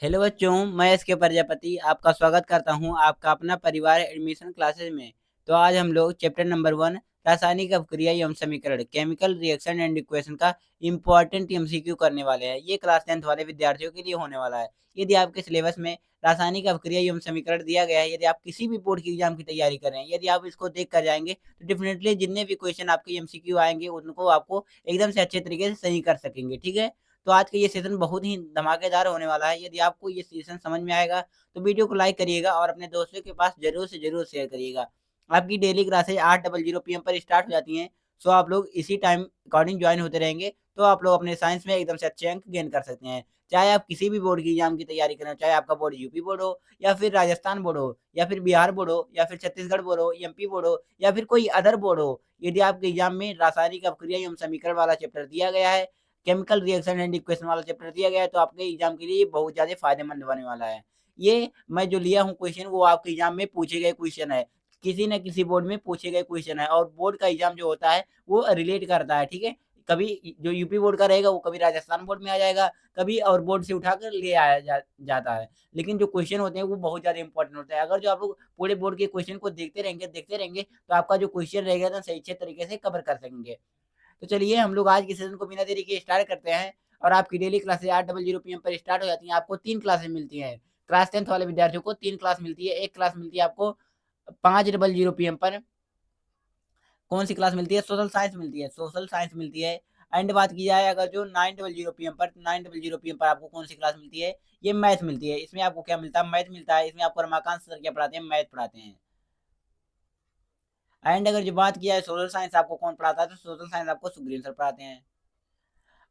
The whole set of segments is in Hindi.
हेलो बच्चों, मैं एस के प्रजापति आपका स्वागत करता हूं आपका अपना परिवार एडमिशन क्लासेस में। तो आज हम लोग चैप्टर नंबर 1 रासायनिक अपक्रिया एवं समीकरण केमिकल रिएक्शन एंड इक्वेशन का इम्पोर्टेंट एमसीक्यू करने वाले हैं। ये क्लास 10th वाले विद्यार्थियों के लिए होने वाला है। यदि आपके सिलेबस में रासायनिक अपक्रिया एवं समीकरण दिया गया है, यदि आप किसी भी बोर्ड की एग्जाम की तैयारी कर रहे हैं, यदि आप इसको देख कर जाएंगे तो डेफिनेटली जितने भी क्वेश्चन आपके एमसीक्यू आएंगे उनको आपको एकदम से अच्छे तरीके से सही कर सकेंगे। ठीक है, तो आज का ये सेशन बहुत ही धमाकेदार होने वाला है। यदि आपको ये सेशन समझ में आएगा तो वीडियो को लाइक करिएगा और अपने दोस्तों के पास ज़रूर से ज़रूर शेयर करिएगा। आपकी डेली क्लासेज 8:00 पीएम पर स्टार्ट हो जाती हैं। सो आप लोग इसी टाइम अकॉर्डिंग जॉइन होते रहेंगे तो आप लोग अपने साइंस में एकदम से अच्छे अंक गेन कर सकते हैं। चाहे आप किसी भी बोर्ड की एग्जाम की तैयारी करें, चाहे आपका बोर्ड यूपी बोर्ड हो या फिर राजस्थान बोर्ड हो या फिर बिहार बोर्ड हो या फिर छत्तीसगढ़ बोर्ड हो, एमपी बोर्ड हो या फिर कोई अदर बोर्ड हो। यदि आपके एग्जाम में रासायनिक अपक्रिया एवं समीकरण वाला चैप्टर दिया गया है, केमिकल रिएक्शन एंड इक्वेशन वाला चैप्टर दिया गया है, तो आपके एग्जाम के लिए बहुत ज़्यादा फ़ायदेमंद होने वाला है। ये मैं जो लिया हूँ क्वेश्चन वो आपके एग्जाम में पूछे गए क्वेश्चन है। किसी न किसी बोर्ड में पूछे गए क्वेश्चन है और बोर्ड का एग्जाम जो होता है वो रिलेट करता है, ठीक है? कभी जो यूपी बोर्ड का रहेगा वो कभी राजस्थान बोर्ड में आ जाएगा, कभी और बोर्ड से उठाकर ले आया जाता है। लेकिन जो क्वेश्चन होते हैं वो बहुत ज़्यादा इंपॉर्टेंट होता है। अगर जो आप लोग पूरे बोर्ड के क्वेश्चन को देखते रहेंगे तो आपका जो क्वेश्चन रहेगा ना सही अच्छे तरीके से कवर कर सकेंगे। तो चलिए हम लोग आज के सेशन को बिना देरी के स्टार्ट करते हैं और आपकी डेली क्लासेस 8:00 पीएम पर स्टार्ट हो जाती हैं। आपको 3 क्लासेस मिलती हैं। क्लास 10th वाले विद्यार्थियों को 3 क्लास मिलती है। एक क्लास मिलती है आपको 5:00 पीएम पर। कौन-सी क्लास मिलती है? सोशल साइंस मिलती है, सोशल साइंस मिलती है। एंड बात की जाए अगर जो 9:00 पीएम पर, 9:00 पीएम पर आपको कौन-सी क्लास मिलती है? ये मैथ मिलती है। इसमें आपको क्या मिलता है? मैथ मिलता है। इसमें आपको रमाकांत सर क्या पढ़ाते हैं? मैथ पढ़ाते हैं। एंड अगर जो बात की जाए सोशल साइंस आपको कौन पढ़ाता है? तो सोशल साइंस आपको सुग्रीव सर पढ़ाते हैं।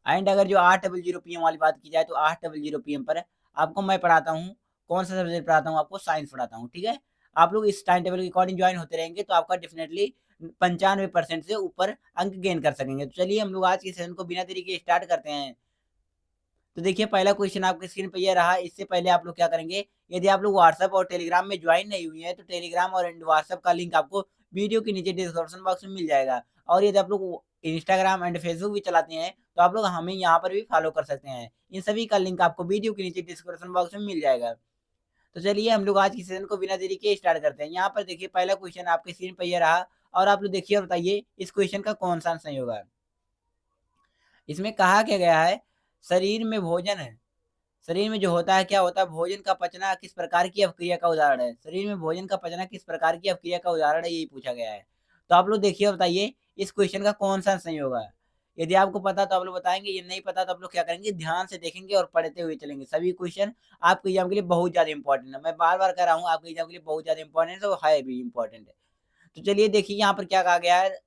एंड अगर जो 8:00 पीएम वाली बात की जाए तो 8:00 पीएम पर आपको मैं पढ़ाता हूँ, कौन-सा सब्जेक्ट पढ़ाता हूँ? आपको साइंस पढ़ाता हूँ, ठीक है? आप लोग इस टाइम टेबल के अकॉर्डिंग जॉइन होते रहेंगे तो आपका डेफिनिटली 95% से ऊपर अंक गेन कर सकेंगे। तो चलिए हम लोग आज के सेशन को बिना देरी के स्टार्ट करते हैं। तो देखिए पहला क्वेश्चन आपकी स्क्रीन पे ये रहा। इससे पहले आप लोग क्या करेंगे, यदि आप लोग व्हाट्सएप और टेलीग्राम में ज्वाइन नहीं हुए हैं तो टेलीग्राम और व्हाट्सएप का लिंक आपको वीडियो के नीचे डिस्क्रिप्शन बॉक्स में मिल जाएगा। और यदि आप लोग इंस्टाग्राम एंड फेसबुक भी चलाते हैं तो आप लोग हमें यहाँ पर भी फॉलो कर सकते हैं। इन सभी का लिंक आपको वीडियो के नीचे डिस्क्रिप्शन बॉक्स में मिल जाएगा। तो चलिए हम लोग आज की सेशन को बिना देरी के स्टार्ट करते हैं। यहाँ पर देखिए पहला क्वेश्चन आपकी स्क्रीन पर ये रहा और आप लोग देखिए और बताइए इस क्वेश्चन का कौन सा आंसर होगा। इसमें कहा क्या गया है, शरीर में भोजन है, शरीर में जो होता है क्या होता है, भोजन का पचना किस प्रकार की अपक्रिया का उदाहरण है? शरीर में भोजन का पचना किस प्रकार की अपक्रिया का उदाहरण है, यही पूछा गया है। तो आप लोग देखिए और बताइए इस क्वेश्चन का कौन-सा सही होगा? यदि आपको पता तो आप लोग बताएँगे, ये नहीं पता तो आप लोग क्या करेंगे, ध्यान से देखेंगे और पढ़ते हुए चलेंगे। सभी क्वेश्चन आपके एग्ज़ाम के लिए बहुत ज़्यादा इंपॉर्टेंट है। मैं बार-बार कह रहा हूँ आपके एग्ज़ाम के लिए बहुत ज़्यादा इंपॉर्टेंट है और है भी इंपॉर्टेंट है। तो चलिए देखिए यहाँ पर क्या कहा गया है,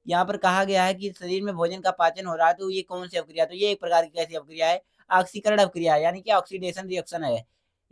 यहाँ पर कहा गया है कि शरीर में भोजन का पाचन हो रहा है, तो ये कौन-सी अपक्रिया है? तो ये एक प्रकार की कैसी अपक्रिया है? ऑक्सीकरण अपक्रिया है, यानी कि ऑक्सीडेशन रिएक्शन है।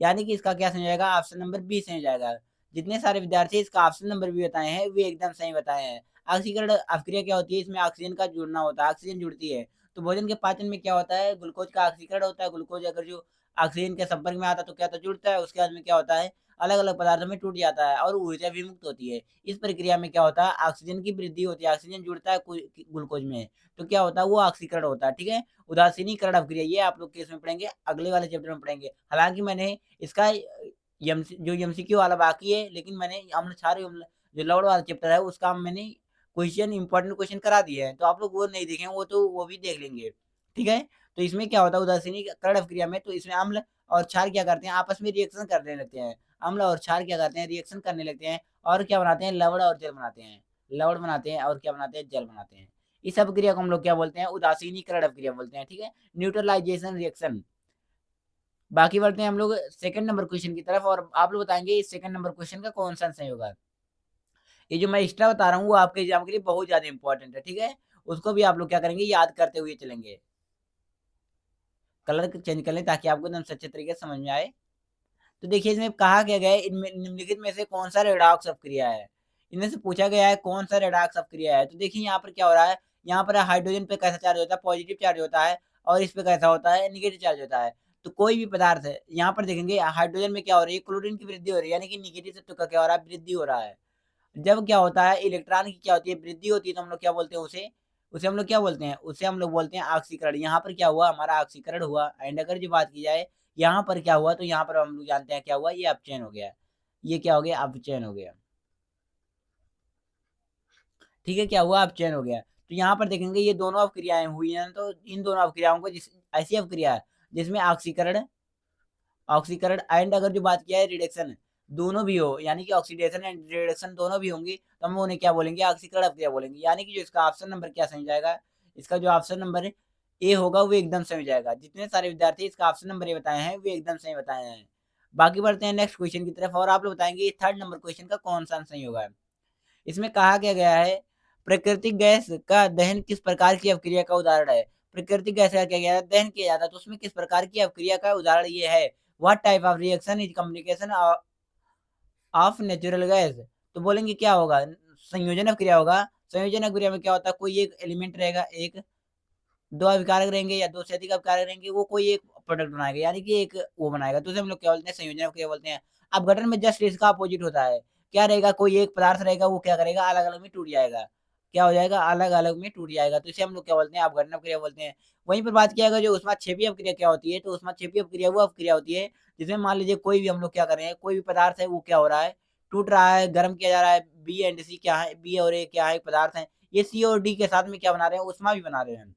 यानी कि इसका क्या सही हो जाएगा? ऑप्शन नंबर बी सही हो जाएगा। जितने सारे विद्यार्थी इसका ऑप्शन नंबर बी बताए हैं, वे एकदम सही बताए हैं। ऑक्सीकरण अपक्रिया क्या होती है? इसमें ऑक्सीजन का जुड़ना होता है, ऑक्सीजन जुड़ती है। तो भोजन के पाचन में क्या होता है? ग्लूकोज का ऑक्सीकरण होता है। ग्लूकोज अगर जो ऑक्सीजन के संपर्क में आता है तो क्या होता है? जुड़ता है। उसके बाद में क्या होता है? अलग-अलग पदार्थों में टूट जाता है और ऊर्जा भी मुक्त होती है। इस प्रक्रिया में क्या होता है, ऑक्सीजन की वृद्धि होती है, ऑक्सीजन जुड़ता है ग्लूकोज में, तो क्या होता है वो ऑक्सीकरण होता है, ठीक है? उदासीनीकरण अपक्रिया ये आप लोग किसमें पढ़ेंगे, अगले वाले चैप्टर में पढ़ेंगे। हालाँकि मैंने इसका जो एमसीक्यू वाला बाकी है, लेकिन मैंने अम्ल क्षार अम्ल जो लवण वाला चैप्टर है उसका मैंने क्वेश्चन इंपॉर्टेंट क्वेश्चन करा दिए हैं, तो आप लोग वो नहीं देखे हैं, वो तो वो भी देख लेंगे, ठीक है? तो इसमें क्या होता है उदासीनीकरण अपक्रिया में, तो इसमें अम्ल और क्षार क्या करते हैं, आपस में रिएक्शन करने लगते हैं। अम्ल और क्षार क्या करते हैं, रिएक्शन करने लगते हैं और क्या बनाते हैं, लवण और जल बनाते हैं। लवण बनाते हैं और क्या बनाते हैं, जल बनाते हैं। इस अपक्रिया को हम लोग क्या बोलते हैं, उदासीनीकरण अपक्रिया बोलते हैं, ठीक है? Neutralisation reaction. बाकी बढ़ते हैं हम लोग सेकंड नंबर क्वेश्चन की तरफ और आप लोग बताएँगे इस सेकंड नंबर क्वेश्चन का कौन-सा सही होगा। ये जो मैं एक्स्ट्रा बता रहा हूँ वो आपके एग्ज़ाम के लिए बहुत ज़्यादा इम्पोर्टेंट है, ठीक है? उसको भी आप लोग क्या करेंगे, याद करते हुए चलेंगे। कलर चेंज कर लें ताकि आपको एकदम से अच्छे तरीके से समझ में आए। तो देखिए इसमें कहा क्या गया है, इनमें निम्नलिखित में से कौन-सा रेडॉक्स अपक्रिया है? इनमें से पूछा गया है कौन-सा रेडॉक्स अपक्रिया है? तो देखिए यहाँ पर क्या हो रहा है, यहाँ पर हाइड्रोजन पे कैसा चार्ज होता है, पॉजिटिव चार्ज होता है और इस पे कैसा होता है, नेगेटिव चार्ज होता है। तो कोई भी पदार्थ है, यहाँ पर देखेंगे हाइड्रोजन में क्या हो रही है, क्लोरीन की वृद्धि हो रही है, यानी कि नेगेटिव तत्व का क्या हो रहा है, वृद्धि हो रहा है। जब क्या होता है इलेक्ट्रॉन की क्या होती है, वृद्धि होती है तो हम लोग क्या बोलते हैं उसे, उसे हम लोग क्या बोलते हैं, उसे हम लोग बोलते हैं ऑक्सीकरण। यहाँ पर क्या हुआ, हमारा ऑक्सीकरण हुआ। एंड अगर जो बात की जाए यहाँ पर क्या हुआ, तो यहाँ पर हम लोग जानते हैं क्या हुआ, ये अपचयन हो गया। ये क्या हो गया, अपचयन हो गया। ठीक है, क्या हुआ, अपचयन हो गया। तो यहाँ पर देखेंगे ये दोनों अवक्रियाएं हुई हैं, तो इन दोनों अवक्रियाओं को ऐसी अवक्रिया है जिसमें ऑक्सीकरण ऑक्सीकरण एंड अगर जो बात किया है रिडक्शन दोनों भी हो, यानी कि ऑक्सीडेशन एंड रिडक्शन दोनों भी होंगी, तो हम उन्हें क्या बोलेंगे, ऑक्सीकरण अवक्रिया बोलेंगे। यानी कि जो इसका ऑप्शन नंबर क्या सही जाएगा, इसका जो ऑप्शन नंबर ए होगा वो एकदम सही हो जाएगा। जितने सारे विद्यार्थी इसका ऑप्शन नंबर ए बताए हैं वे एकदम सही बताए हैं। बाकी बढ़ते हैं नेक्स्ट क्वेश्चन की तरफ, और आप लोग बताएंगे थर्ड नंबर क्वेश्चन का कौन सा सही होगा। इसमें कहा क्या गया है, प्राकृतिक गैस का दहन किस प्रकार की अवक्रिया का उदाहरण है। प्राकृतिक गैस का क्या गया है, दहन किया जाता है, तो उसमें किस प्रकार की अवक्रिया का उदाहरण ये है। What type of reaction is communication of natural gas. तो बोलेंगे क्या होगा, संयोजन अवक्रिया होगा। संयोजन अवक्रिया में क्या होता है, कोई एक एलिमेंट रहेगा, एक दो अभिकारक रहेंगे या दो से अधिक अभिकारक रहेंगे, वो कोई एक प्रोडक्ट बनाएगा, यानी कि एक वो बनाएगा, तो उसे हम लोग क्या बोलते हैं, संयोजन अवक्रिया बोलते हैं। अब गठन में जस्ट इसका अपोजिट होता है। क्या रहेगा, कोई एक पदार्थ रहेगा, वो क्या करेगा, अलग अलग में टूट जाएगा। क्या हो जाएगा, अलग अलग में टूट जाएगा, तो इसे हम लोग क्या बोलते हैं, अपघटन अवक्रिया बोलते हैं। वहीं पर बात किया गया जो ऊष्माक्षेपी अवक्रिया क्या होती है, तो ऊष्माक्षेपी अवक्रिया वो अवक्रिया होती है जिसमें मान लीजिए कोई भी हम लोग क्या कर रहे हैं, कोई भी पदार्थ है वो क्या हो रहा है, टूट रहा है, गर्म किया जा रहा है। बी एंड सी क्या है, बी और ए क्या है, पदार्थ है। ये सी और डी के साथ में क्या बना रहे हैं, ऊष्मा भी बना रहे हैं।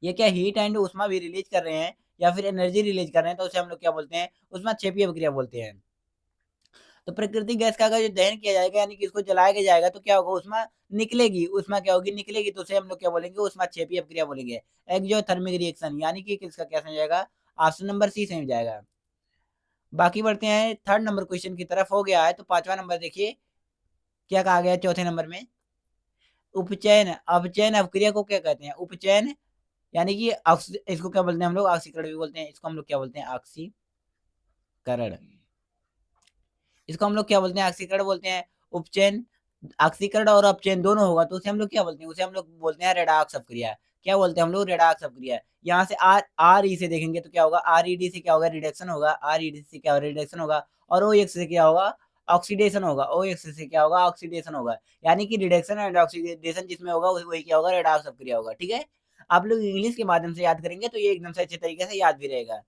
ये क्या हीट एंड उष्मा भी रिलीज कर रहे हैं या फिर एनर्जी रिलीज कर रहे हैं, तो उसे हम लोग क्या बोलते हैं, ऊष्माक्षेपी अभिक्रिया बोलते हैं। तो प्राकृतिक गैस का अगर जो दहन किया जाएगा, यानी कि इसको जलाया के जाएगा, तो क्या होगा, उष्मा निकलेगी, उष्मा क्या होगी, निकलेगी, तो उसे हम लोग क्या बोलेंगे, ऊष्माक्षेपी अभिक्रिया बोलेंगे। एक्सोथर्मिक रिएक्शन, यानी कि किसका क्या समझ जाएगा, ऑप्शन नंबर सी समझ जाएगा। बाकी बढ़ते हैं थर्ड नंबर क्वेश्चन की तरफ, हो गया है तो पांचवा नंबर देखिए क्या कहा गया है चौथे नंबर में। उपचयन अपचयन अभिक्रिया को क्या कहते हैं, उपचयन यानी कि इसको क्या बोलते हैं हम लोग, ऑक्सीकरण भी बोलते हैं, इसको हम लोग क्या बोलते हैं, ऑक्सीकरण। इसको हम लोग क्या बोलते हैं, ऑक्सीकरण बोलते हैं। उपचयन, ऑक्सीकरण और अपचयन दोनों होगा, तो उसे हम लोग क्या बोलते हैं, उसे हम लोग बोलते हैं रेडॉक्स अपक्रिया। क्या बोलते हैं हम लोग, रेडॉक्स अपक्रिया। यहाँ से आर आर ई से देखेंगे तो क्या होगा, आर ई डी से क्या होगा, रिडक्शन होगा, आर ई डी से क्या होगा, रिडक्शन होगा। और ओ एक्स से क्या होगा, ऑक्सीडेशन होगा, ओ एक्स से क्या होगा, ऑक्सीडेशन होगा। यानी कि रिडक्शन एंड ऑक्सीडेशन जिसमें होगा वही क्या होगा, रेडॉक्स अपक्रिया होगा। ठीक है, आप लोग इंग्लिश के माध्यम से याद करेंगे तो ये एकदम से अच्छे तरीके से याद भी रहेगा।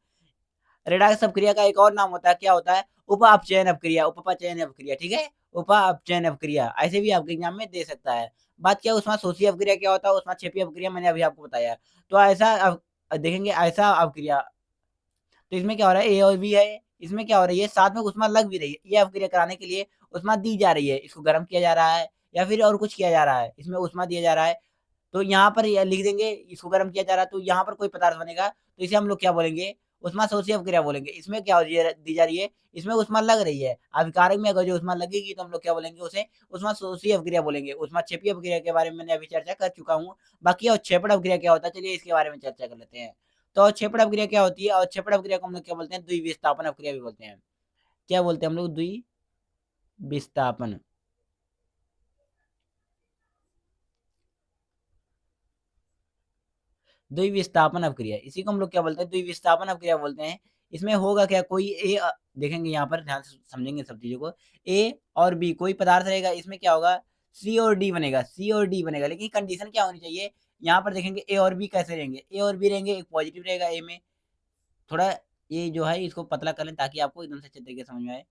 रेडॉक्स अपक्रिया का एक और नाम होता है, क्या होता है, उप अपचयन अपक्रिया, उपपचयन अपक्रिया। ठीक है, उप अपचयन अपक्रिया ऐसे भी आपके एग्जाम में दे सकता है। बात क्या उसमें सोची अपक्रिया क्या होता है, उसमें क्षेपी अपक्रिया मैंने अभी आपको बताया। तो ऐसा देखेंगे ऐसा अपक्रिया, तो इसमें क्या हो रहा है, ए और बी है, इसमें क्या हो रही है, साथ में उष्मा लग भी रही है, ये अपक्रिया कराने के लिए उष्मा दी जा रही है, इसको गर्म किया जा रहा है या फिर और कुछ किया जा रहा है, इसमें उष्मा दिया जा रहा है। तो यहाँ पर लिख देंगे इसको गर्म किया जा रहा है, तो यहाँ पर कोई पदार्थ बनेगा, तो इसे हम लोग क्या बोलेंगे, उष्मा शोषी अपक्रिया बोलेंगे। इसमें क्या दी जा रही है, इसमें उष्मा लग रही है, अभिकारक में अगर जो उष्मा लगेगी तो हम लोग क्या बोलेंगे, उसे उष्मा शोषी अपक्रिया बोलेंगे। उष्मा क्षेपी अपक्रिया के बारे में मैंने अभी चर्चा कर चुका हूँ। बाकी अवक्षेपण अपक्रिया क्या होता है, चलिए इसके बारे में चर्चा कर लेते हैं। तो अवक्षेपण अपक्रिया क्या होती है, अवक्षेपण अपक्रिया को हम लोग क्या बोलते हैं, द्विविस्थापन अपक्रिया भी बोलते हैं। क्या बोलते हैं हम लोग, द्विविस्थापन। द्विविस्थापन अपक्रिया, इसी को हम लोग क्या बोलते हैं, द्विविस्थापन अपक्रिया बोलते हैं। इसमें होगा क्या, कोई देखेंगे यहाँ पर ध्यान से समझेंगे सब चीजों को। ए और बी कोई पदार्थ रहेगा, इसमें क्या होगा, सी और डी बनेगा, सी और डी बनेगा, लेकिन कंडीशन क्या होनी चाहिए, यहाँ पर देखेंगे ए और बी कैसे रहेंगे, ए और बी रहेंगे, एक पॉजिटिव रहेगा ए में, थोड़ा ये जो है इसको पतला कर लें ताकि आपको एकदम से अच्छे तरीके से समझ में आए।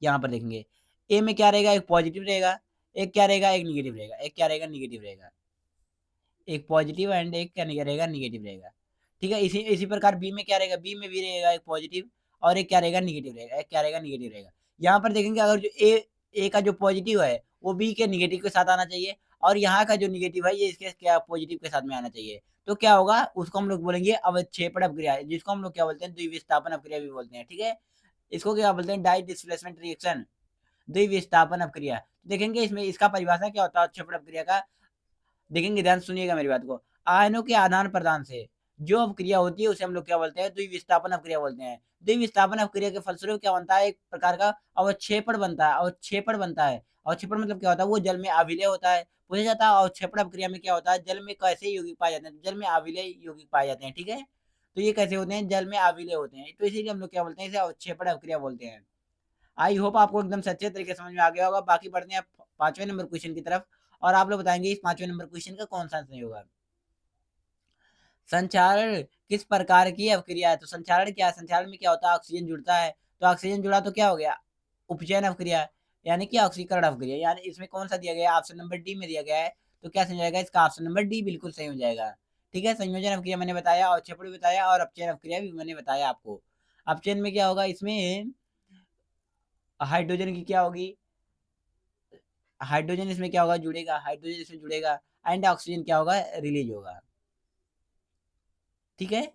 यहाँ पर देखेंगे ए में क्या रहेगा, एक पॉजिटिव रहेगा, एक क्या रहेगा, एक निगेटिव रहेगा, एक क्या रहेगा, निगेटिव रहेगा, एक पॉजिटिव एंड एक क्या नहीं रहेगा, निगेटिव रहेगा। ठीक है, इसी इसी प्रकार बी में क्या रहेगा, बी में भी रहेगा एक पॉजिटिव और एक क्या रहेगा, निगेटिव रहेगा, एक क्या रहेगा, निगेटिव रहेगा। यहाँ पर देखेंगे अगर जो ए का जो पॉजिटिव है वो बी के निगेटिव के साथ आना चाहिए, और यहाँ का जो निगेटिव है ये इसके क्या पॉजिटिव के साथ में आना चाहिए। तो क्या होगा, उसको हम लोग बोलेंगे अवक्षेपण अपक्रिया, जिसको हम लोग क्या बोलते हैं, द्विविस्थापन अपक्रिया भी बोलते हैं। ठीक है, इसको क्या बोलते हैं, डाई डिस्प्लेसमेंट रिएक्शन, द्विविस्थापन अपक्रिया। देखेंगे इसमें इसका परिभाषा क्या होता है अवक्षेपण अपक्रिया का, देखेंगे, ध्यान सुनिएगा मेरी बात को। आयनों के आदान प्रदान से जो अपक्रिया होती है उसे हम लोग क्या बोलते हैं, द्विविस्थापन अपक्रिया बोलते हैं। द्विविस्थापन अपक्रिया के फलस्वरूप क्या बनता है, एक प्रकार का अवक्षेपण बनता है, अवक्षेपण बनता है। अवक्षेपण मतलब क्या होता है, वो जल में अविलय होता है। पूछा जाता है अवक्षेपण अपक्रिया में क्या होता है, जल में कैसे यौगिक पाए जाते हैं, जल में अविलय यौगिक पाए जाते हैं। ठीक है, तो ये कैसे होते हैं, जल में अविलय होते हैं, तो इसीलिए हम लोग क्या बोलते हैं, इसे अवक्षेपण अपक्रिया बोलते हैं। आई होप आपको एकदम से अच्छे तरीके से समझ में आ गया होगा। बाकी बढ़ते हैं पांचवें नंबर क्वेश्चन की तरफ, और आप लोग बताएंगे इस पांचवें नंबर क्वेश्चन का कौन सा सही होगा। संचारण किस प्रकार की अवक्रिया है? तो संक्षारण क्या है? संक्षारण में क्या होता है? ऑक्सीजन जुड़ता है, तो ऑक्सीजन जुड़ा तो क्या हो गया? उपचयन अवक्रिया, यानी कि ऑक्सीकरण अवक्रिया। यानी इसमें कौन सा दिया गया है? ऑप्शन नंबर डी में दिया गया है। तो क्या सही जाएगा? इसका ऑप्शन नंबर डी बिल्कुल सही हो जाएगा। ठीक है, संयोजन अवक्रिया मैंने बताया, और अवक्षेपण भी बताया, और अपचयन अवक्रिया भी मैंने बताया आपको। अपचयन में क्या होगा? इसमें हाइड्रोजन की क्या होगी? हाइड्रोजन इसमें क्या होगा? जुड़ेगा, हाइड्रोजन इसमें जुड़ेगा, एंड ऑक्सीजन क्या होगा? रिलीज होगा। ठीक है,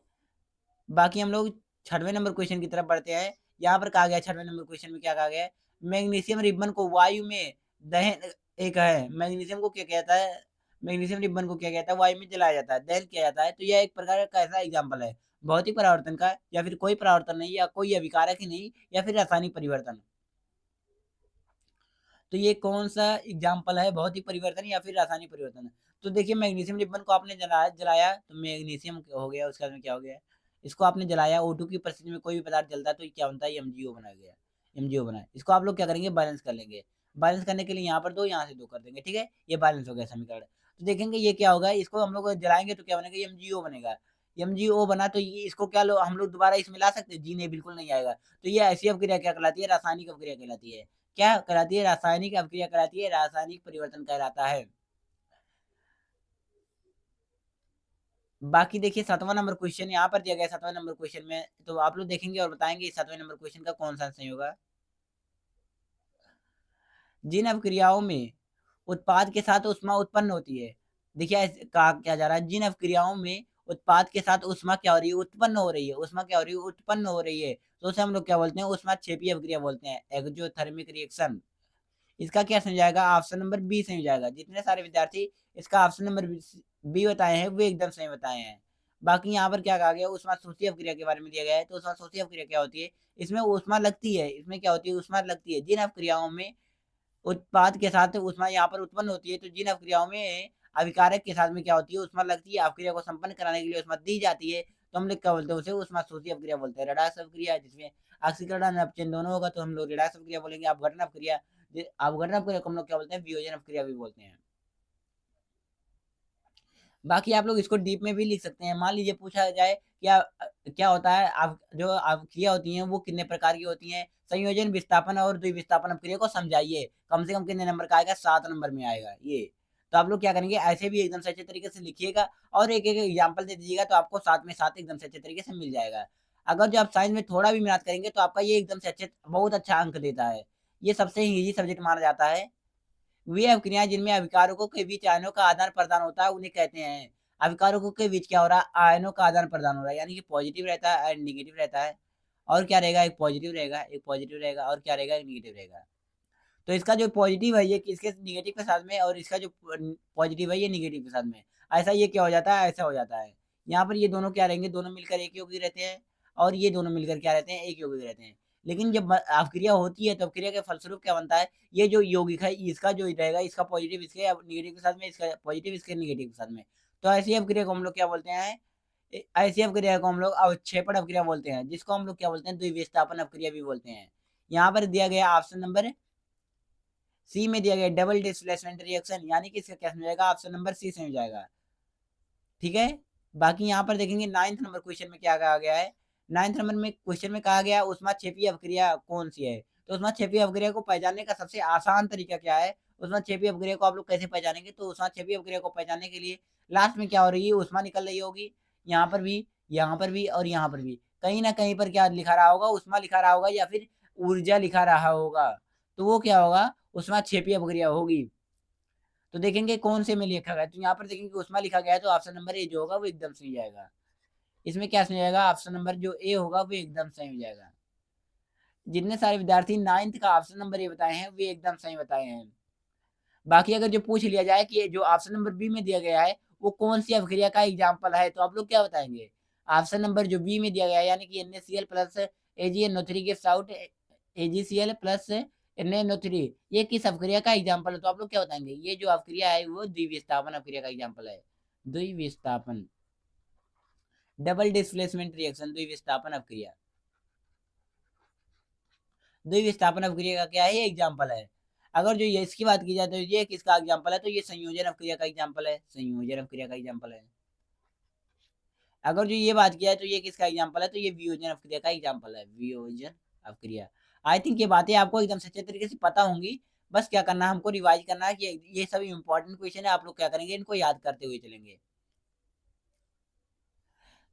बाकी हम लोग 6वें नंबर क्वेश्चन की तरफ बढ़ते हैं। यहाँ पर कहा गया 6वें नंबर क्वेश्चन में क्या कहा गया है? मैग्नीशियम रिबन को वायु में दहन, एक है मैग्नीशियम को क्या कहता है? मैग्नीशियम रिबन को क्या कहता है? वायु में जलाया जाता है, दहन किया जाता है। तो यह एक प्रकार का कैसा एग्जाम्पल है? भौतिक परावर्तन का, या फिर कोई परावर्तन नहीं, या कोई अभिकारक ही नहीं, या फिर रासायनिक परिवर्तन। तो ये कौन सा एग्जाम्पल है? भौतिक परिवर्तन या फिर रासायनिक परिवर्तन? तो देखिए, मैग्नीशियम रिबन को आपने जलाया जलाया तो मैग्नीशियम हो गया, उसका में क्या हो गया? इसको आपने जलाया, O2 की परिस्थिति में कोई भी पदार्थ जलता है तो ये क्या बनता है? MgO बना गया, MgO बना है। इसको आप लोग क्या करेंगे? बैलेंस कर लेंगे। बैलेंस करने के लिए यहाँ पर 2, यहाँ से 2 कर देंगे। ठीक है, ये बैलेंस हो गया समीकरण। तो देखेंगे ये क्या होगा? इसको हम लोग जलाएंगे तो क्या बनेगा? MgO बनेगा। MgO बना तो ये इसको क्या लो हम लोग दोबारा इसमें ला सकते हैं? जी नहीं, बिल्कुल नहीं आएगा। तो ये ऐसी अवक्रिया क्या कहलाती है? रासायनिक अवक्रिया कहलाती है। क्या कहलाती है? रासायनिक अवक्रिया कहलाती है, रासायनिक परिवर्तन कहलाता है। बाकी देखिए 7वां नंबर क्वेश्चन यहाँ पर दिया गया है। 7वें नंबर क्वेश्चन में तो आप लोग देखेंगे और बताएंगे 7वें नंबर क्वेश्चन का कौन सा सही होगा। जिन अवक्रियाओं में उत्पाद के साथ ऊष्मा उत्पन्न होती है, देखिए कहा क्या जा रहा है? जिन अवक्रियाओं में उत्पाद के साथ ऊष्मा क्या हो रही है? उत्पन्न हो रही है। ऊष्मा क्या हो रही है? उत्पन्न हो रही है। तो उसे हम लोग क्या बोलते हैं? ऊष्माक्षेपी अवक्रिया बोलते हैं, एक्सोथर्मिक रिएक्शन। इसका क्या सही जाएगा? ऑप्शन नंबर बी सही जाएगा। जितने सारे विद्यार्थी इसका ऑप्शन नंबर बी बताए हैं वो एकदम सही बताए हैं। बाकी यहाँ पर क्या कहा गया? ऊष्मा शोषी अवक्रिया के बारे में दिया गया है। तो ऊष्मा शोषी अवक्रिया क्या होती है? इसमें ऊष्मा लगती है। इसमें क्या होती है? ऊष्मा लगती है। जिन अवक्रियाओं में उत्पाद के साथ ऊष्मा यहाँ पर उत्पन्न होती है, तो जिन अवक्रियाओं में अभिकारक के साथ में क्या होती है? ऊष्मा लगती है। अवक्रिया को संपन्न कराने के लिए ऊष्मा दी जाती है, तो हम लोग क्या बोलते हैं? उसे ऊष्मा शोषी अवक्रिया बोलते हैं। रेडॉक्स अवक्रिया जिसमें ऑक्सीकरण अपचयन दोनों होगा तो हम लोग रेडॉक्स अवक्रिया बोलेंगे। अपघटन अवक्रिया, अपघटन अवक्रिया को हम लोग क्या बोलते हैं? वियोजन अवक्रिया भी बोलते हैं। बाकी आप लोग इसको डीप में भी लिख सकते हैं। मान लीजिए पूछा जाए क्या क्या होता है? आप जो अवक्रिया होती हैं वो कितने प्रकार की होती हैं? संयोजन, विस्थापन और द्विविस्थापन अवक्रिया को समझाइए। कम से कम कितने नंबर का आएगा? 7 नंबर में आएगा ये। तो आप लोग क्या करेंगे? ऐसे भी एकदम से अच्छे तरीके से लिखिएगा, और एक एक एग्जाम्पल दे दीजिएगा, तो आपको 7 में 7 एकदम से अच्छे तरीके से मिल जाएगा। अगर जो आप साइंस में थोड़ा भी मेहनत करेंगे तो आपका ये एकदम से अच्छे बहुत अच्छा अंक देता है। ये सबसे ईजी सब्जेक्ट माना जाता है। वे अभिक्रियाएं जिनमें अभिकारकों के बीच आयनों का आदान प्रदान होता है उन्हें कहते हैं। अभिकारकों के बीच क्या हो रहा है? आयनों का आदान प्रदान हो रहा है, यानी कि पॉजिटिव रहता है एंड निगेटिव रहता है। और क्या रहेगा? एक पॉजिटिव रहेगा, एक पॉजिटिव रहेगा, और क्या रहेगा? एक निगेटिव रहेगा। तो इसका जो पॉजिटिव है ये किसके निगेटिव के साथ में, और इसका जो पॉजिटिव है ये निगेटिव के साथ में। ऐसा ये क्या हो जाता है? ऐसा हो जाता है। यहाँ पर ये दोनों क्या रहेंगे? दोनों मिलकर एक योगी रहते हैं, और ये दोनों मिलकर क्या रहते हैं? एक योगी रहते हैं। लेकिन जब अवक्रिया होती है तो अवक्रिया के फलस्वरूप क्या बनता है? ये जो यौगिक है इसका जो रहेगा, इसका पॉजिटिव इसके निगेटिव के साथ में, इसका पॉजिटिव इसके निगेटिव के साथ में। तो ऐसी अवक्रिया को हम लोग क्या बोलते हैं? ऐसी अवक्रिया को हम लोग अवक्षेपण अवक्रिया बोलते हैं, जिसको हम लोग क्या बोलते हैं? द्विविस्थापन अवक्रिया भी बोलते हैं। यहाँ पर दिया गया ऑप्शन नंबर सी में दिया गया डबल डिस्प्लेसमेंट रिएक्शन, यानी कि इसका क्या हो जाएगा? ऑप्शन नंबर सी से हो जाएगा। ठीक है, बाकी यहाँ पर देखेंगे 9th नंबर क्वेश्चन में क्या कहा गया है। 9th नंबर में क्वेश्चन में कहा गया ऊष्माक्षेपी अवक्रिया कौन सी है? तो ऊष्माक्षेपी अवक्रिया को पहचानने का सबसे आसान तरीका क्या है? ऊष्माक्षेपी अवक्रिया को आप लोग कैसे पहचानेंगे? तो ऊष्माक्षेपी अवक्रिया को पहचानने के लिए लास्ट में क्या हो रही है? ऊष्मा निकल रही होगी, यहाँ पर भी, यहाँ पर भी, और यहाँ पर भी। कहीं ना कहीं पर क्या लिखा रहा होगा? ऊष्मा लिखा रहा होगा, या फिर ऊर्जा लिखा रहा होगा। तो वो क्या होगा? ऊष्माक्षेपी अवक्रिया होगी। तो देखेंगे कौन से में लिखा गया है। तो यहाँ पर देखेंगे उष्मा लिखा गया है, तो ऑप्शन नंबर ए जो होगा वो एकदम सही जाएगा। इसमें क्या सही जाएगा? ऑप्शन नंबर जो ए होगा वो एकदम सही हो जाएगा। जितने सारे विद्यार्थी 9th का ऑप्शन नंबर ए बताए हैं वे एकदम सही बताए हैं। बाकी अगर जो पूछ लिया जाए कि जो ऑप्शन नंबर बी में दिया गया है वो कौन सी अवक्रिया का एग्जाम्पल है, तो आप लोग क्या बताएंगे? ऑप्शन नंबर जो बी में दिया गया है, यानी कि NaCl plus AgNO3 gives out AgCl plus NaNO3, ये किस अवक्रिया का एग्जाम्पल है? तो आप लोग क्या बताएंगे? ये जो अवक्रिया है वो द्विविस्थापन अवक्रिया का एग्जाम्पल है। द्विविस्थापन, डबल डिस्प्लेसमेंट रिएक्शन, द्विविस्थापन अवक्रिया। द्विविस्थापन अवक्रिया का क्या है? ये एग्जाम्पल है। अगर जो ये इसकी बात की जाए तो ये किसका एग्जाम्पल है? तो ये संयोजन अवक्रिया का एग्जाम्पल है, संयोजन अवक्रिया का एग्जाम्पल है। अगर जो ये बात किया है तो ये किसका एग्जाम्पल है, तो ये वियोजन ऑफ क्रिया का एग्जाम्पल है, वियोजन ऑफ क्रिया। आई थिंक ये बातें आपको एकदम सच्चे तरीके से पता होंगी। बस क्या करना है, हमको रिवाइज करना है कि ये सभी इंपॉर्टेंट क्वेश्चन है, आप लोग क्या करेंगे, इनको याद करते हुए चलेंगे।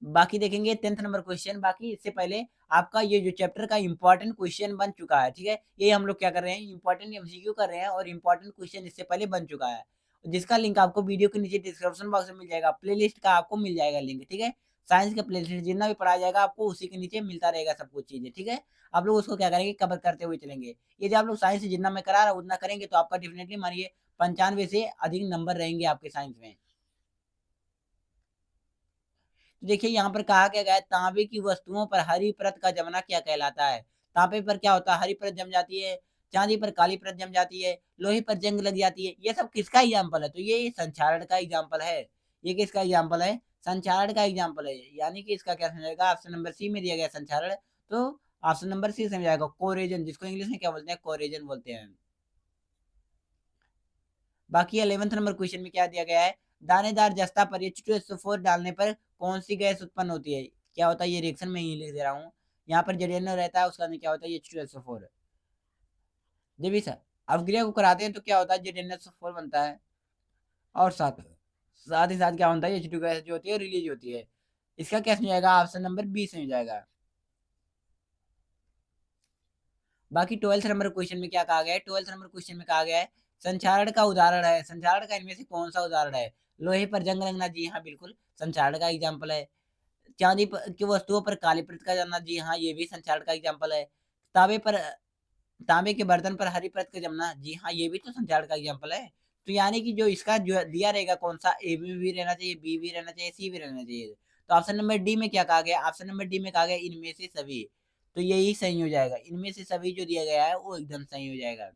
बाकी देखेंगे 10th नंबर क्वेश्चन। बाकी इससे पहले आपका ये जो चैप्टर का इंपॉर्टेंट क्वेश्चन बन चुका है, ठीक है, ये हम लोग क्या कर रहे हैं, इंपॉर्टेंट एमसीक्यू कर रहे हैं और इंपॉर्टेंट क्वेश्चन इससे पहले बन चुका है, जिसका लिंक आपको वीडियो के नीचे डिस्क्रिप्शन बॉक्स में मिल जाएगा, प्लेलिस्ट का आपको मिल जाएगा लिंक, ठीक है। साइंस का प्लेलिस्ट जितना भी पढ़ाया जाएगा आपको उसी के नीचे मिलता रहेगा सब कुछ चीजें, ठीक है। आप लोग उसको क्या करेंगे, कवर करते हुए चलेंगे। यदि आप लोग साइंस जितना मैं करा रहा हूँ उतना करेंगे तो आपका डेफिनेटली मानिए 95 से अधिक नंबर रहेंगे आपके साइंस में। तो देखिए यहाँ पर कहा क्या गया है, तांबे की वस्तुओं पर हरी परत का जमना क्या कहलाता है। तांबे पर क्या होता है, हरी परत जम जाती है। चांदी पर काली परत जम जाती है। लोहे पर जंग लग जाती है। ये सब किसका एग्जाम्पल है, तो ये संक्षारण का एग्जाम्पल है। ये किसका एग्जाम्पल है, संक्षारण का एग्जाम्पल है। यानी कि इसका क्या समझाएगा, ऑप्शन नंबर सी में दिया गया संक्षारण, तो ऑप्शन नंबर सी समझाएगा कोरेजन, जिसको इंग्लिश में क्या बोलते हैं, कोरेजन बोलते हैं। बाकी 11th नंबर क्वेश्चन में क्या दिया गया है, दानेदार जस्ता पर H2SO4 डालने पर कौन सी गैस उत्पन्न होती है। क्या होता है, ये रिएक्शन में ही लिख दे रहा हूँ। यहाँ पर जडेनो रहता है, उसका क्या होता है, H2SO4। जब इस अवक्रिया को कराते हैं तो क्या होता है, Zn2SO4 बनता है, और साथ साथ ही साथ क्या होता है, H2 गैस जो होती है रिलीज होती है। इसका क्या समझ जाएगा, ऑप्शन नंबर बी समझ जाएगा। बाकी 12th नंबर क्वेश्चन में क्या कहा गया है, 12th नंबर क्वेश्चन में कहा गया है, संक्षारण का उदाहरण है, संक्षारण का इनमें से कौन सा उदाहरण है। लोहे पर जंग लगना, जी हाँ बिल्कुल संक्षारण का एग्जाम्पल है। चांदी की वस्तुओं पर काली परत का जमना, जी हाँ ये भी संक्षारण का एग्जाम्पल है। तांबे पर तांबे के बर्तन पर हरी परत का जमना, जी हाँ ये भी तो संक्षारण का एग्जाम्पल है। तो यानी कि जो इसका जो दिया रहेगा कौन सा, ए में भी रहना चाहिए, बी भी रहना चाहिए, सी भी रहना चाहिए। तो ऑप्शन नंबर डी में क्या कहा गया, ऑप्शन नंबर डी में कहा गया इनमें से सभी। तो यही सही हो जाएगा, इनमें से सभी जो दिया गया है वो एकदम सही हो जाएगा।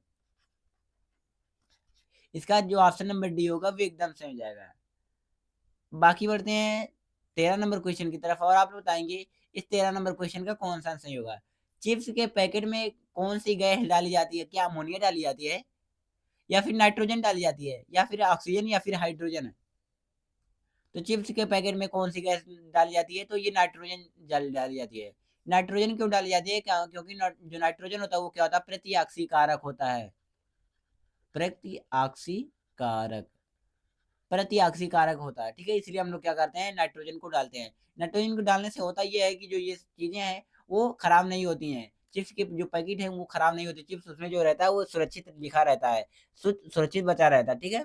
इसका जो ऑप्शन नंबर डी होगा वो एकदम सही हो जाएगा। बाकी बढ़ते हैं 13 नंबर क्वेश्चन की तरफ, और आप बताएंगे इस 13 नंबर क्वेश्चन का कौन सा सही होगा। चिप्स के पैकेट में कौन सी गैस डाली जाती है, क्या अमोनिया डाली जाती है, या फिर नाइट्रोजन डाली जाती है, या फिर ऑक्सीजन, या फिर हाइड्रोजन। तो चिप्स के पैकेट में कौन सी गैस डाली जाती है, तो ये नाइट्रोजन डाली जाती है। नाइट्रोजन क्यों डाली जाती है, क्योंकि जो नाइट्रोजन होता है वो क्या होता है, प्रतिऑक्सीकारक होता है। प्रतिऑक्सीकारक, प्रतिऑक्सीकारक होता है, ठीक है। इसलिए हम लोग क्या करते हैं, नाइट्रोजन को डालते हैं। नाइट्रोजन को डालने से होता ये है कि जो ये चीजें हैं वो खराब नहीं होती हैं। चिप्स के जो पैकेट है वो खराब नहीं होती, चिप्स उसमें जो रहता है वो सुरक्षित लिखा रहता है, सुरक्षित बचा रहता है, ठीक है।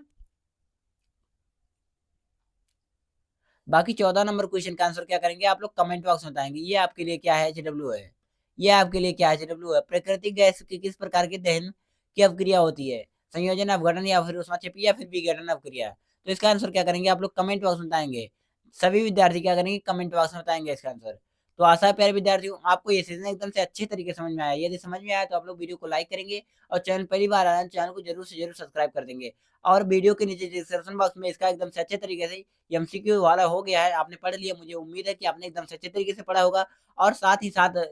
बाकी 14 नंबर क्वेश्चन का आंसर क्या करेंगे, आप लोग कमेंट बॉक्स में बताएंगे। ये आपके लिए क्या है, एचडब्ल्यू है। ये आपके लिए क्या है, एचडब्ल्यू है। प्राकृतिक गैस की किस प्रकार के दहन की अवक्रिया होती है, संयोजन अपघटन, या फिर ऊष्माक्षेपी, या फिर विघटन अवक्रिया। तो इसका आंसर क्या करेंगे, आप लोग कमेंट बॉक्स में बताएंगे। सभी विद्यार्थी क्या करेंगे, कमेंट बॉक्स में बताएंगे इसका आंसर। तो आशा है प्यारे विद्यार्थियों आपको ये सेशन एकदम से अच्छे तरीके से समझ में आया। यदि समझ में आया तो आप लोग वीडियो को लाइक करेंगे, और चैनल पहली बार आया तो चैनल को जरूर से जरूर सब्सक्राइब कर देंगे। और वीडियो के नीचे डिस्क्रिप्शन बॉक्स में इसका एकदम से अच्छे तरीके से एमसीक्यू वाला हो गया है, आपने पढ़ लिया, मुझे उम्मीद है कि आपने एकदम से अच्छे तरीके से पढ़ा होगा। और साथ ही साथ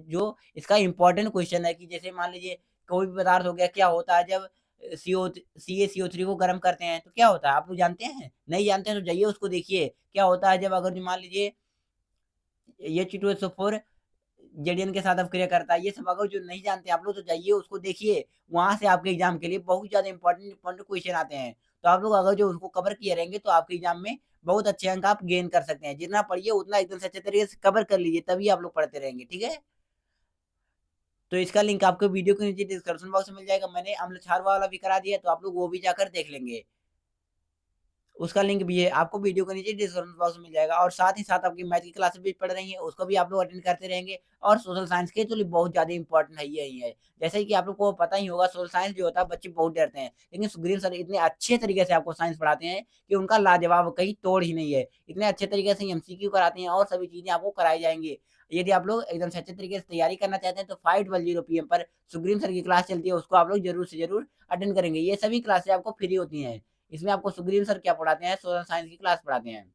जो इसका इंपॉर्टेंट क्वेश्चन है कि जैसे मान लीजिए कोई भी पदार्थ हो गया, क्या होता है जब CaCO3 को गर्म करते हैं तो क्या होता है, आप लोग जानते हैं, नहीं जानते हैं तो जाइए उसको देखिए। क्या होता है जब अगर जो मान लीजिए H2SO4 जेडीएन के साथ अवक्रिया करता है, ये सब अगर जो नहीं जानते आप लोग तो जाइए उसको देखिए। वहां से आपके एग्जाम के लिए बहुत ज्यादा इंपॉर्टेंट क्वेश्चन आते हैं। तो आप लोग अगर जो उसको कवर किए रहेंगे तो आपके एग्जाम में बहुत अच्छे अंक आप गेन कर सकते हैं। जितना पढ़िए उतना एकदम से अच्छे तरीके से कवर कर लीजिए, तभी आप लोग पढ़ते रहेंगे, ठीक है। तो इसका लिंक आपको वीडियो के नीचे डिस्क्रिप्शन बॉक्स में मिल जाएगा। मैंने अम्ल क्षार वाला भी करा दिया, तो आप लोग वो भी जाकर देख लेंगे। उसका लिंक भी है आपको वीडियो के नीचे डिस्क्रिप्शन बॉक्स में मिल जाएगा। और साथ ही साथ आपकी मैथ की क्लासेस भी पढ़ रही हैं, उसको भी आप लोग अटेंड करते रहेंगे। और सोशल साइंस के तो लिए बहुत ज्यादा इंपॉर्टेंट है यही है। जैसे कि आप लोग को पता ही होगा, सोशल साइंस जो होता है बच्चे बहुत डरते हैं, लेकिन सुग्रीव सर इतने अच्छे तरीके से आपको साइंस पढ़ाते हैं कि उनका लाजवाब कहीं तोड़ ही नहीं है। इतने अच्छे तरीके से एमसीक्यू कराते हैं और सभी चीजें आपको कराई जाएंगी। यदि आप लोग एकदम से अच्छे तरीके से तैयारी करना चाहते हैं तो 5:00 PM पर सुग्रीव सर की क्लास चलती है, उसको आप लोग जरूर से जरूर अटेंड करेंगे। ये सभी क्लासेस आपको फ्री होती हैं। इसमें आपको सुग्रीव सर क्या पढ़ाते हैं, सोशल साइंस की क्लास पढ़ाते हैं।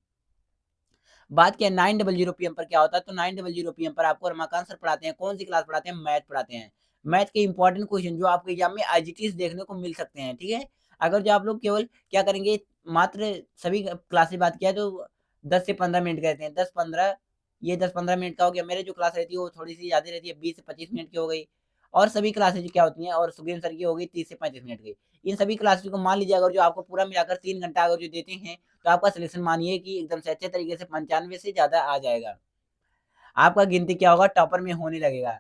बात क्या 9:00 PM पर क्या होता है, तो 9:00 PM पर आपको रमाकांत सर पढ़ाते हैं। कौन सी क्लास पढ़ाते हैं, मैथ पढ़ाते हैं। मैथ के इंपॉर्टेंट क्वेश्चन जो आपके एग्जाम में आईजीटीज देखने को मिल सकते हैं, ठीक है। अगर जो आप लोग केवल क्या करेंगे, मात्र सभी क्लासेस बात किया तो 10 से 15 मिनट कहते हैं, 10-15 ये 10-15 मिनट का हो गया। मेरे जो क्लास रहती है वो थोड़ी-सी ज़्यादा रहती है, 20 से 25 मिनट की हो गई और सभी क्लासेज़ क्या होती हैं और सुखविंदर सर की हो गई 30 से 35 मिनट की। इन सभी क्लासेज़ को मान लीजिए अगर जो आपको पूरा मिलाकर 3 घंटा अगर जो देते हैं, तो आपका सिलेक्शन मानिए कि एकदम से अच्छे तरीके से 95 से ज़्यादा आ जाएगा। आपका गिनती क्या होगा टॉपर में होने लगेगा,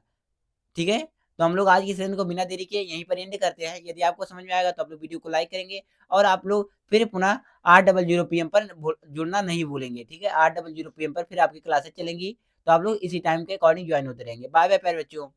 ठीक है? तो हम लोग आज की सेशन को बिना देरी किए यहीं पर एंड करते हैं। यदि आपको समझ में आएगा तो आप लोग वीडियो को लाइक करेंगे और आप लोग फिर पुनः 8:00 पीएम पर जुड़ना नहीं भूलेंगे, ठीक है? 8:00 पीएम पर फिर आपकी क्लासेस चलेंगी, तो आप लोग इसी टाइम के अकॉर्डिंग जॉइन होते रहेंगे। बाय बाय प्यारे बच्चों।